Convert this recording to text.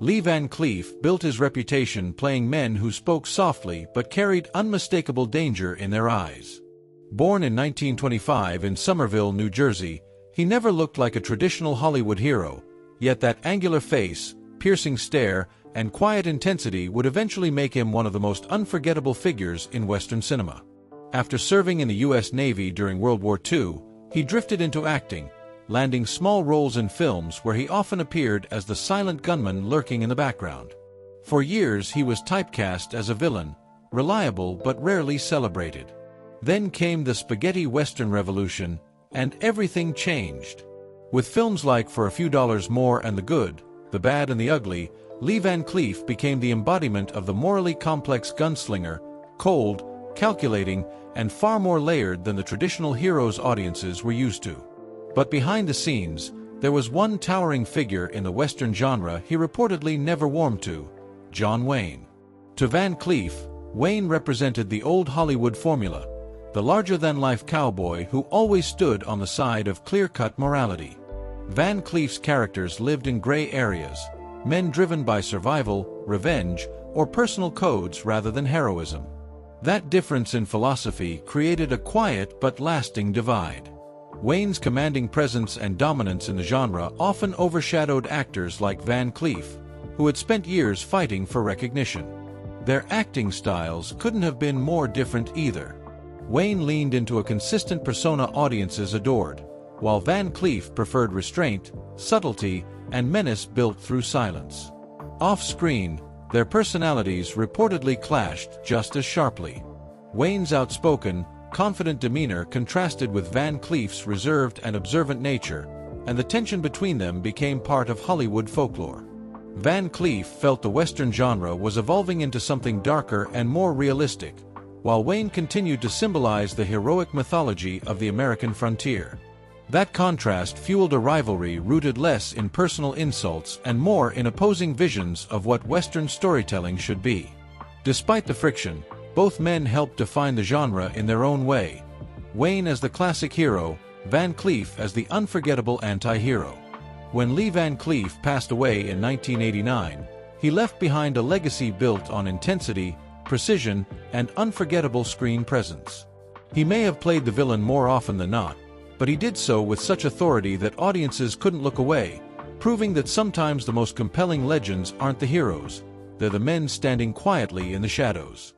Lee Van Cleef built his reputation playing men who spoke softly but carried unmistakable danger in their eyes. Born in 1925 in Somerville, New Jersey, he never looked like a traditional Hollywood hero, yet that angular face, piercing stare, and quiet intensity would eventually make him one of the most unforgettable figures in Western cinema. After serving in the U.S. Navy during World War II, he drifted into acting, landing small roles in films where he often appeared as the silent gunman lurking in the background. For years he was typecast as a villain, reliable but rarely celebrated. Then came the spaghetti western revolution, and everything changed. With films like For a Few Dollars More and The Good, The Bad and the Ugly, Lee Van Cleef became the embodiment of the morally complex gunslinger, cold, calculating, and far more layered than the traditional heroes audiences were used to. But behind the scenes, there was one towering figure in the Western genre he reportedly never warmed to: John Wayne. To Van Cleef, Wayne represented the old Hollywood formula, the larger-than-life cowboy who always stood on the side of clear-cut morality. Van Cleef's characters lived in gray areas, men driven by survival, revenge, or personal codes rather than heroism. That difference in philosophy created a quiet but lasting divide. Wayne's commanding presence and dominance in the genre often overshadowed actors like Van Cleef, who had spent years fighting for recognition. Their acting styles couldn't have been more different either. Wayne leaned into a consistent persona audiences adored, while Van Cleef preferred restraint, subtlety, and menace built through silence. Off-screen, their personalities reportedly clashed just as sharply. Wayne's outspoken, confident demeanor contrasted with Van Cleef's reserved and observant nature, and the tension between them became part of Hollywood folklore. Van Cleef felt the Western genre was evolving into something darker and more realistic, while Wayne continued to symbolize the heroic mythology of the American frontier. That contrast fueled a rivalry rooted less in personal insults and more in opposing visions of what Western storytelling should be. Despite the friction, both men helped define the genre in their own way. Wayne as the classic hero, Van Cleef as the unforgettable anti-hero. When Lee Van Cleef passed away in 1989, he left behind a legacy built on intensity, precision, and unforgettable screen presence. He may have played the villain more often than not, but he did so with such authority that audiences couldn't look away, proving that sometimes the most compelling legends aren't the heroes, they're the men standing quietly in the shadows.